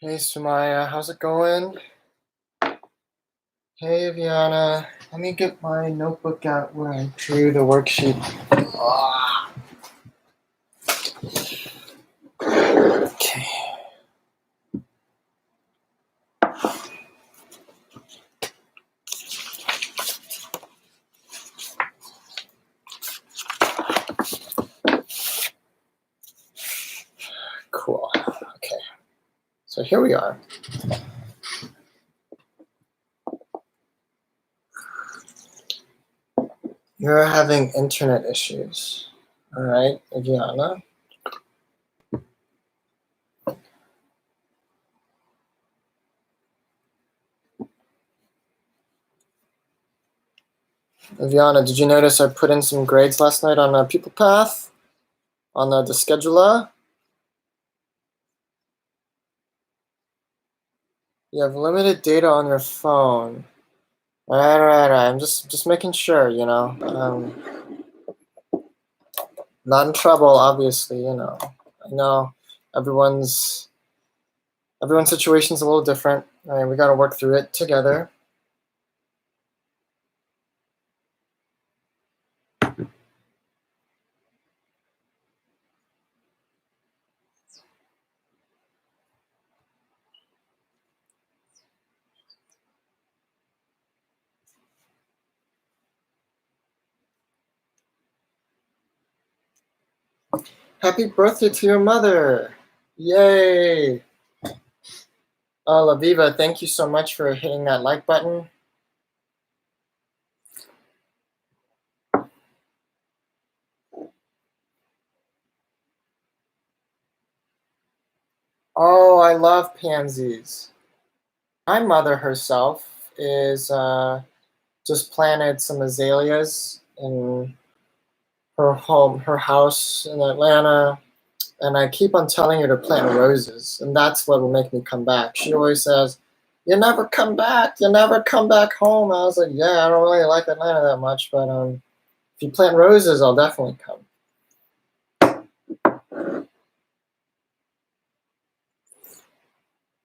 Hey Sumaya, how's it going? Hey Viana, let me get my notebook out where I drew the worksheet. Ah, okay. Cool. Okay. So here we are. You're having internet issues. All right, Viana. Viana, did you notice I put in some grades last night on People Path? On the scheduler? You have limited data on your phone. All right. I'm just making sure, not in trouble, obviously, I know everyone's situation is a little different. And we got to work through it together. Happy birthday to your mother! Yay! Laviva, thank you so much for hitting that like button. Oh, I love pansies. My mother herself is just planted some azaleas in her house in Atlanta, and I keep on telling her to plant roses, and that's what will make me come back. She always says, "You never come back. You never come back home." I was like, "Yeah, I don't really like Atlanta that much, but if you plant roses, I'll definitely come."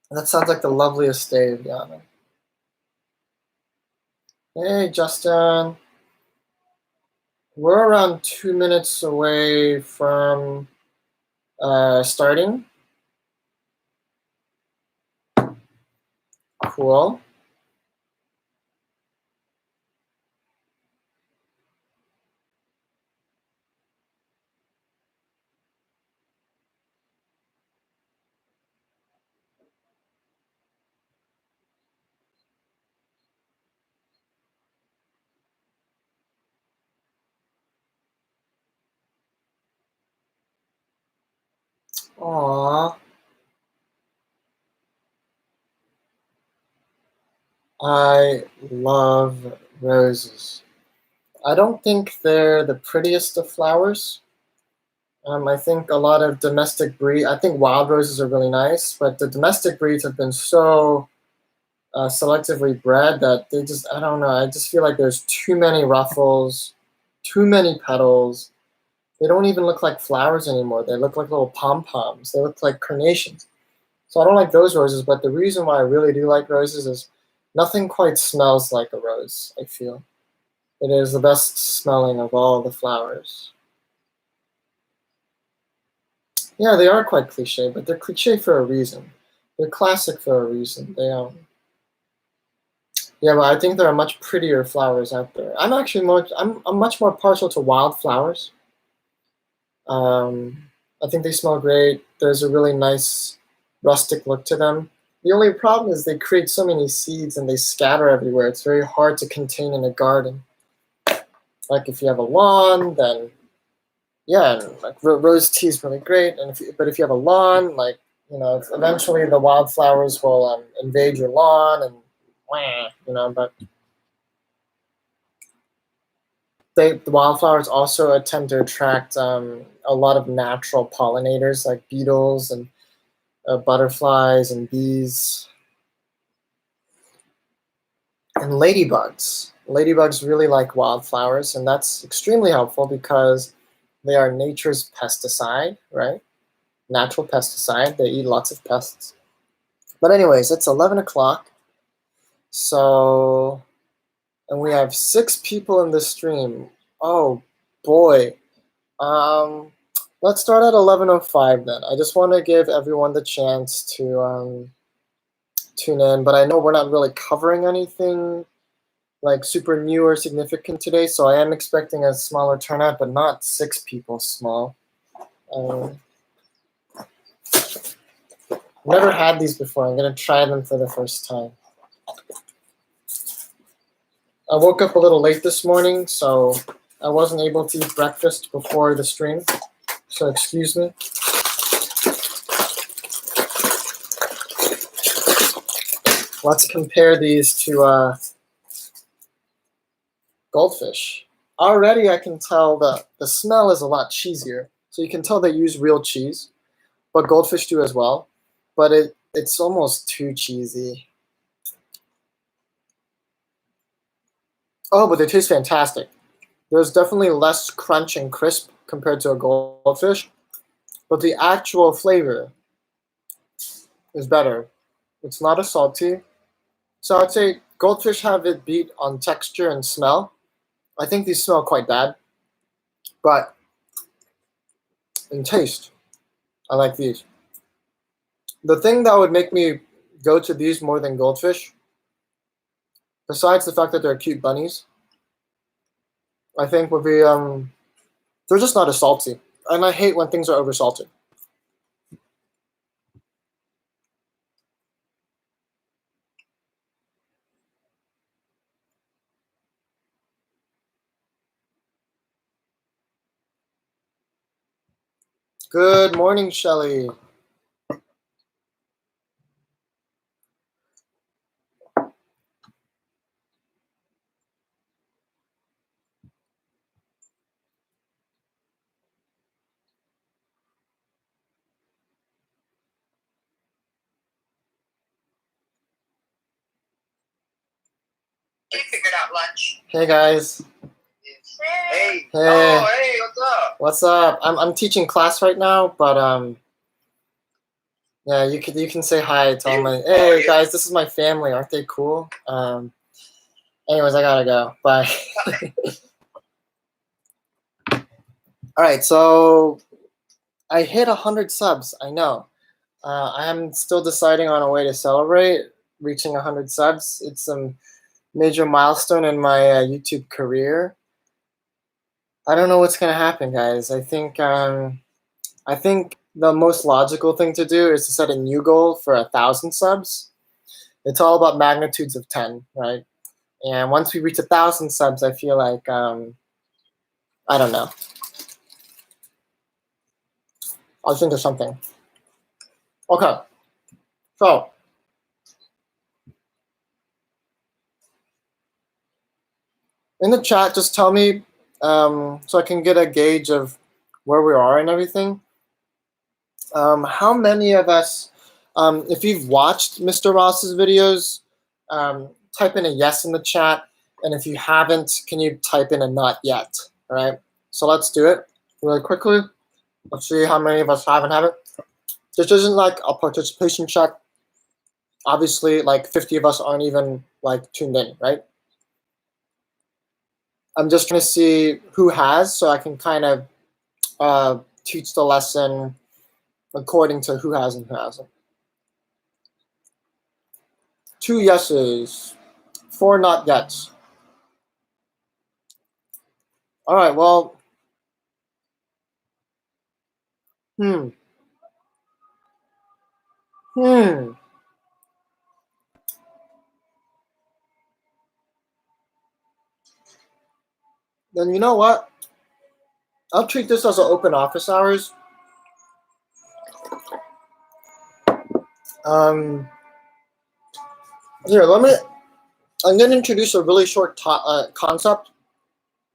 That sounds like the loveliest day, to be honest. Hey, Justin. We're around 2 minutes away from starting. Cool. Aww. I love roses. I don't think they're the prettiest of flowers. I think a lot of domestic breed. I think wild roses are really nice, but the domestic breeds have been so selectively bred that they just, I don't know. I just feel like there's too many ruffles, too many petals. They don't even look like flowers anymore. They look like little pom poms. They look like carnations. So I don't like those roses. But the reason why I really do like roses is nothing quite smells like a rose. I feel it is the best smelling of all the flowers. Yeah, they are quite cliche, but they're cliche for a reason. They're classic for a reason. Yeah, but I think there are much prettier flowers out there. I'm much more partial to wild flowers. I think they smell great. There's a really nice rustic look to them. The only problem is they create so many seeds and they scatter everywhere. It's very hard to contain in a garden. Like if you have a lawn, then yeah, like rose tea is really great. But if you have a lawn, like eventually the wildflowers will invade your lawn and But the wildflowers also tend to attract a lot of natural pollinators like beetles and butterflies and bees and ladybugs. Ladybugs really like wildflowers, and that's extremely helpful because they are nature's pesticide, right? Natural pesticide. They eat lots of pests. But anyways, it's 11 o'clock. So, and we have 6 people in the stream. Oh boy. Let's start at 11:05 then. I just want to give everyone the chance to tune in, but I know we're not really covering anything like super new or significant today, so I am expecting a smaller turnout, but not 6 people small. Never had these before. I'm gonna try them for the first time. I woke up a little late this morning, so I wasn't able to eat breakfast before the stream, so excuse me. Let's compare these to goldfish. Already I can tell the smell is a lot cheesier, so you can tell they use real cheese, but goldfish do as well, but it's almost too cheesy. Oh, but they taste fantastic. There's definitely less crunch and crisp compared to a goldfish, but the actual flavor is better. It's not as salty. So I'd say goldfish have it beat on texture and smell. I think these smell quite bad, but in taste, I like these. The thing that would make me go to these more than goldfish, besides the fact that they're cute bunnies, I think would be they're just not as salty. And I hate when things are over salted. Good morning, Shelly. You figured out lunch. Hey guys. Hey. Hey. Oh, hey, what's up? What's up? I'm teaching class right now, but yeah, you can say hi to all my hey guys, this is my family, aren't they cool? Anyways, I gotta go. Bye. Alright, so I hit 100 subs, I know. I am still deciding on a way to celebrate reaching 100 subs. It's a major milestone in my YouTube career. I don't know what's gonna happen, guys. I think the most logical thing to do is to set a new goal for 1,000 subs. It's all about magnitudes of 10, right? And once we reach 1,000 subs, I feel like I don't know. I'll think of something. Okay, so in the chat, just tell me so I can get a gauge of where we are and everything. How many of us, if you've watched Mr. Ross's videos, type in a yes in the chat. And if you haven't, can you type in a not yet? All right. So let's do it really quickly. Let's see how many of us haven't had it. This isn't like a participation check. Obviously, like 50 of us aren't even like tuned in, right? I'm just gonna see who has, so I can kind of teach the lesson according to who has and who hasn't. 2 yeses, 4 not yets. All right, well, hmm. Then you know what? I'll treat this as an open office hours. Here, I'm going to introduce a really short concept,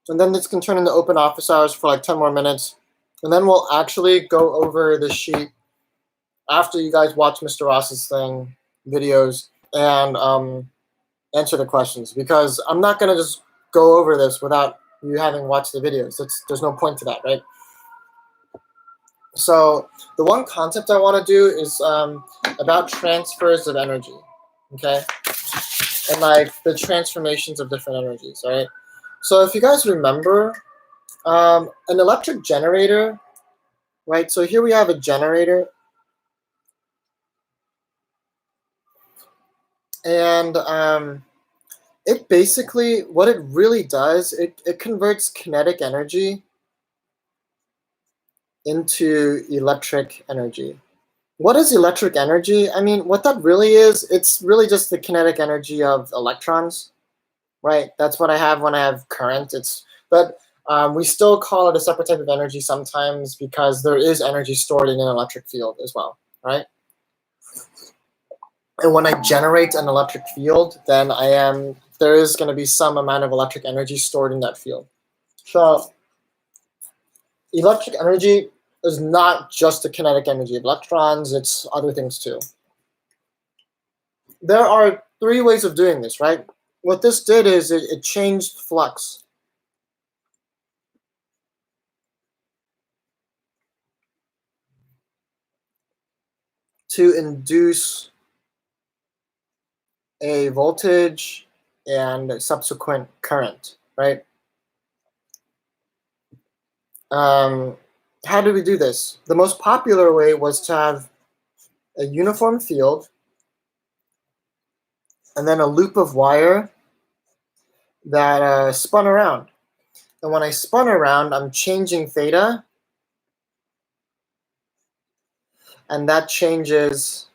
and then this can turn into open office hours for like 10 more minutes. And then we'll actually go over the sheet after you guys watch Mr. Ross's videos, and answer the questions, because I'm not going to just go over this without you having watched the videos. There's no point to that, right? So the one concept I want to do is about transfers of energy, okay? And like the transformations of different energies, all right? So if you guys remember, an electric generator, right? So here we have a generator, and it basically, what it really does, it converts kinetic energy into electric energy. What is electric energy? I mean, what that really is, it's really just the kinetic energy of electrons, right? That's what I have when I have current. But we still call it a separate type of energy sometimes because there is energy stored in an electric field as well, right? And when I generate an electric field, then there is going to be some amount of electric energy stored in that field. So electric energy is not just the kinetic energy of electrons, it's other things too. There are three ways of doing this, right? What this did is it changed flux. To induce a voltage and subsequent current, right? How do we do this? The most popular way was to have a uniform field and then a loop of wire that spun around. And when I spun around, I'm changing theta, and that changes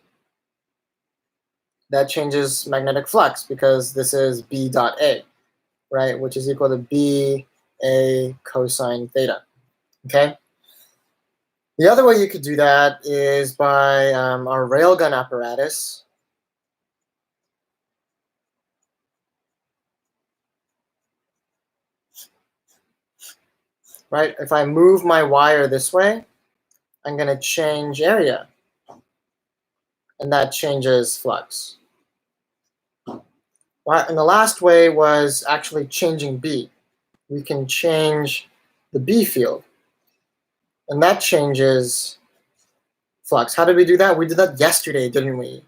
magnetic flux because this is B dot A, right, which is equal to B A cosine theta, okay? The other way you could do that is by our railgun apparatus. Right? If I move my wire this way, I'm going to change area, and that changes flux. Right? And the last way was actually changing B. We can change the B field, and that changes flux. How did we do that? We did that yesterday, didn't we?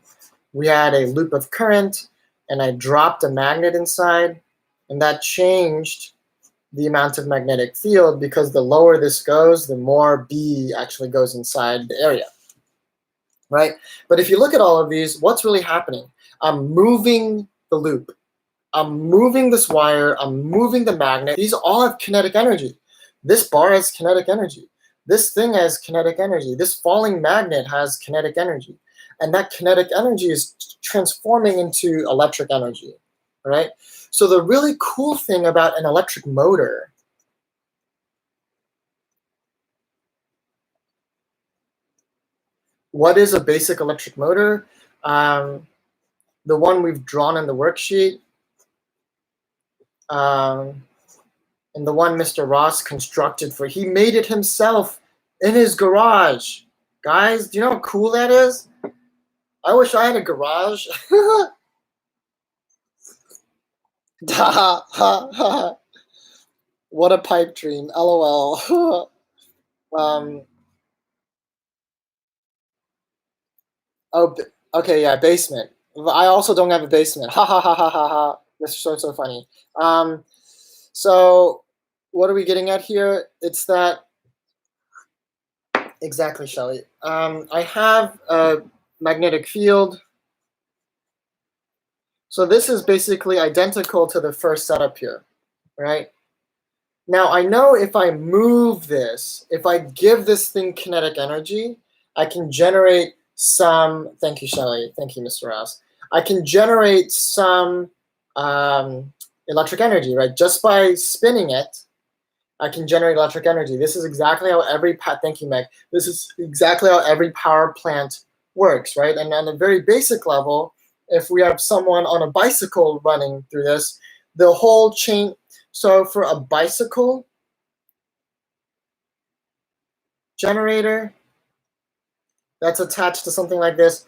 We had a loop of current, and I dropped a magnet inside, and that changed the amount of magnetic field because the lower this goes, the more B actually goes inside the area, right? But if you look at all of these, what's really happening? I'm moving the loop. I'm moving this wire. I'm moving the magnet. These all have kinetic energy. This bar has kinetic energy. This thing has kinetic energy. This falling magnet has kinetic energy. And that kinetic energy is transforming into electric energy, right? So the really cool thing about an electric motor, what is a basic electric motor? The one we've drawn in the worksheet, and the one Mr. Ross constructed he made it himself in his garage. Guys, do you know how cool that is? I wish I had a garage. What a pipe dream, LOL. Oh, okay, yeah, basement. I also don't have a basement. Ha ha ha ha ha ha. That's so funny. So what are we getting at here? It's that exactly, Shelly. I have a magnetic field. So this is basically identical to the first setup here, right? Now I know if I move this, if I give this thing kinetic energy, I can generate some, thank you, Shelly, thank you, Mr. Rouse. I can generate some electric energy, right? Just by spinning it, I can generate electric energy. This is exactly how thank you, Meg. This is exactly how every power plant works, right? And on a very basic level, if we have someone on a bicycle running through this, the whole chain, so for a bicycle generator that's attached to something like this,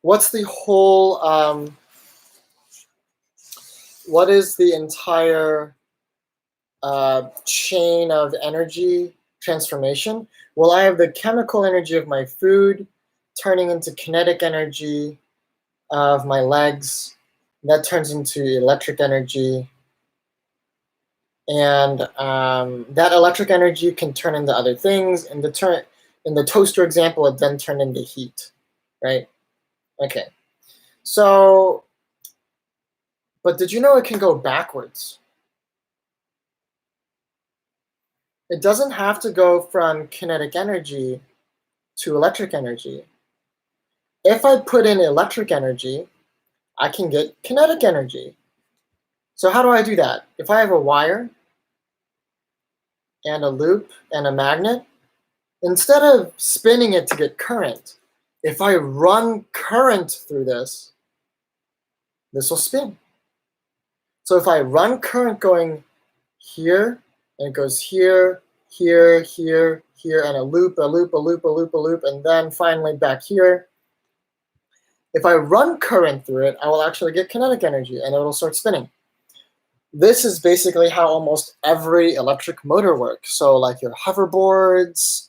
what's the whole, what is the entire chain of energy transformation? Well, I have the chemical energy of my food turning into kinetic energy of my legs. That turns into electric energy. And that electric energy can turn into other things. In the toaster example, it then turned into heat, right? Okay. So, but did you know it can go backwards? It doesn't have to go from kinetic energy to electric energy. If I put in electric energy, I can get kinetic energy. So how do I do that? If I have a wire and a loop and a magnet, instead of spinning it to get current, if I run current through this, this will spin. So if I run current going here, and it goes here, here, here, here, and a loop, a loop, a loop, a loop, a loop, and then finally back here, if I run current through it, I will actually get kinetic energy, and it will start spinning. This is basically how almost every electric motor works. So like your hoverboards,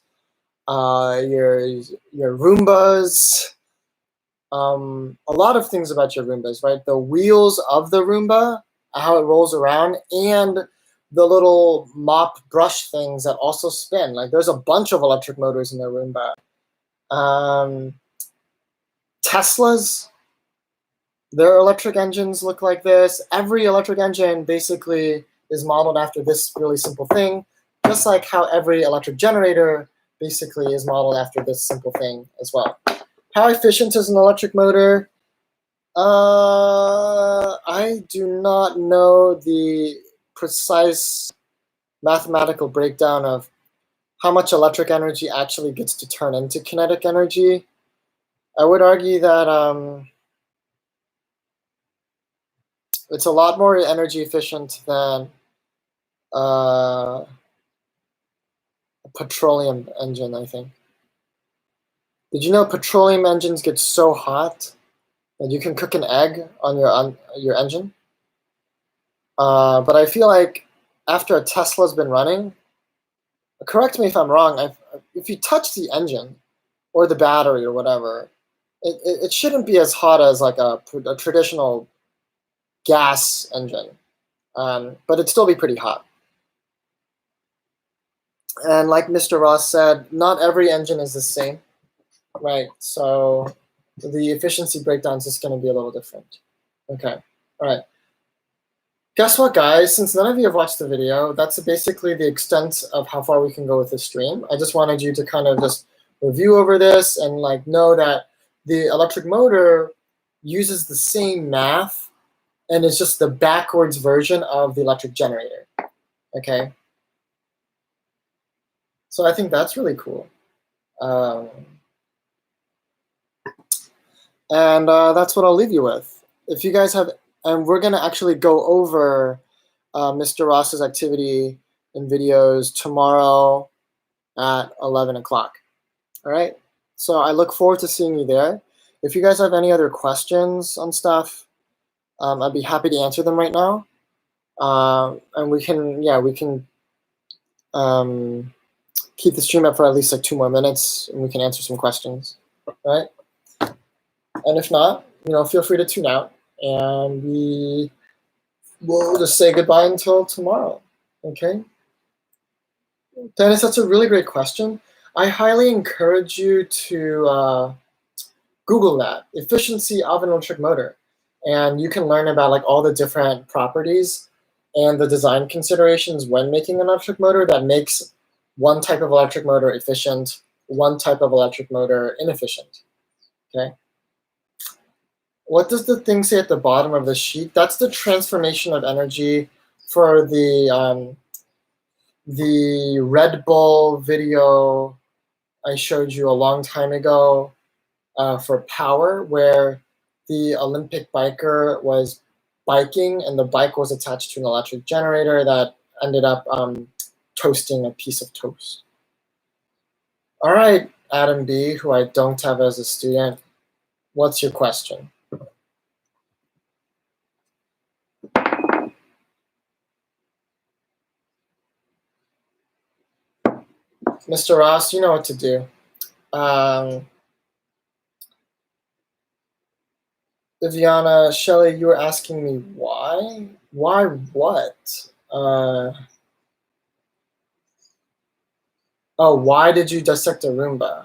your Roombas, a lot of things about your Roombas, right? The wheels of the Roomba, how it rolls around, and the little mop brush things that also spin. Like there's a bunch of electric motors in the Roomba. Teslas, their electric engines look like this. Every electric engine basically is modeled after this really simple thing, just like how every electric generator basically is modeled after this simple thing as well. How efficient is an electric motor? I do not know the precise mathematical breakdown of how much electric energy actually gets to turn into kinetic energy. I would argue that it's a lot more energy efficient than a petroleum engine, I think. Did you know petroleum engines get so hot that you can cook an egg on your engine? But I feel like after a Tesla's been running, correct me if I'm wrong, if you touch the engine or the battery or whatever, it shouldn't be as hot as like a traditional gas engine, but it'd still be pretty hot. And like Mr. Ross said, not every engine is the same, right? So the efficiency breakdown is just going to be a little different. Okay, all right. Guess what, guys? Since none of you have watched the video, that's basically the extent of how far we can go with this stream. I just wanted you to kind of just review over this and like know that the electric motor uses the same math and it's just the backwards version of the electric generator, okay? So I think that's really cool. And that's what I'll leave you with. If you guys have, and we're gonna actually go over Mr. Ross's activity in videos tomorrow at 11 o'clock. All right, so I look forward to seeing you there. If you guys have any other questions on stuff, I'd be happy to answer them right now. And we can keep the stream up for at least like 2 more minutes, and we can answer some questions, right? And if not, feel free to tune out, and we will just say goodbye until tomorrow, okay? Dennis, that's a really great question. I highly encourage you to Google that, efficiency of an electric motor. And you can learn about like all the different properties and the design considerations when making an electric motor that makes one type of electric motor efficient, one type of electric motor inefficient, okay? What does the thing say at the bottom of the sheet? That's the transformation of energy for the Red Bull video I showed you a long time ago for power, where the Olympic biker was biking and the bike was attached to an electric generator that ended up toasting a piece of toast. All right, Adam B., who I don't have as a student, what's your question? Mr. Ross, you know what to do. Viviana, Shelley, you were asking me why? Why what? Oh, why did you dissect a Roomba?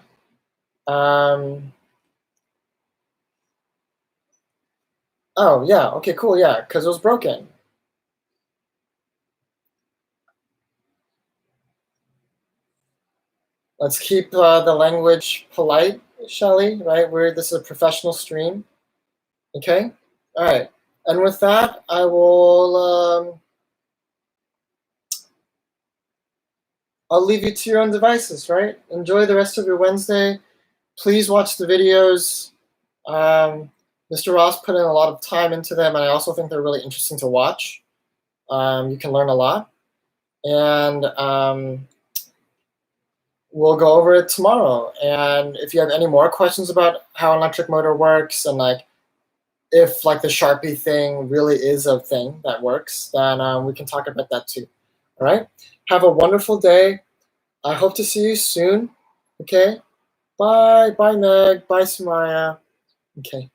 Oh, yeah, okay, cool, yeah, because it was broken. Let's keep the language polite, Shelley, right? This is a professional stream, okay? All right, and with that, I will, I'll leave you to your own devices, right? Enjoy the rest of your Wednesday. Please watch the videos. Mr. Ross put in a lot of time into them, and I also think they're really interesting to watch. You can learn a lot. And we'll go over it tomorrow. And if you have any more questions about how an electric motor works and like if like the Sharpie thing really is a thing that works, then we can talk about that too. All right. Have a wonderful day. I hope to see you soon. Okay. Bye. Bye, Meg. Bye, Sumaya. Okay.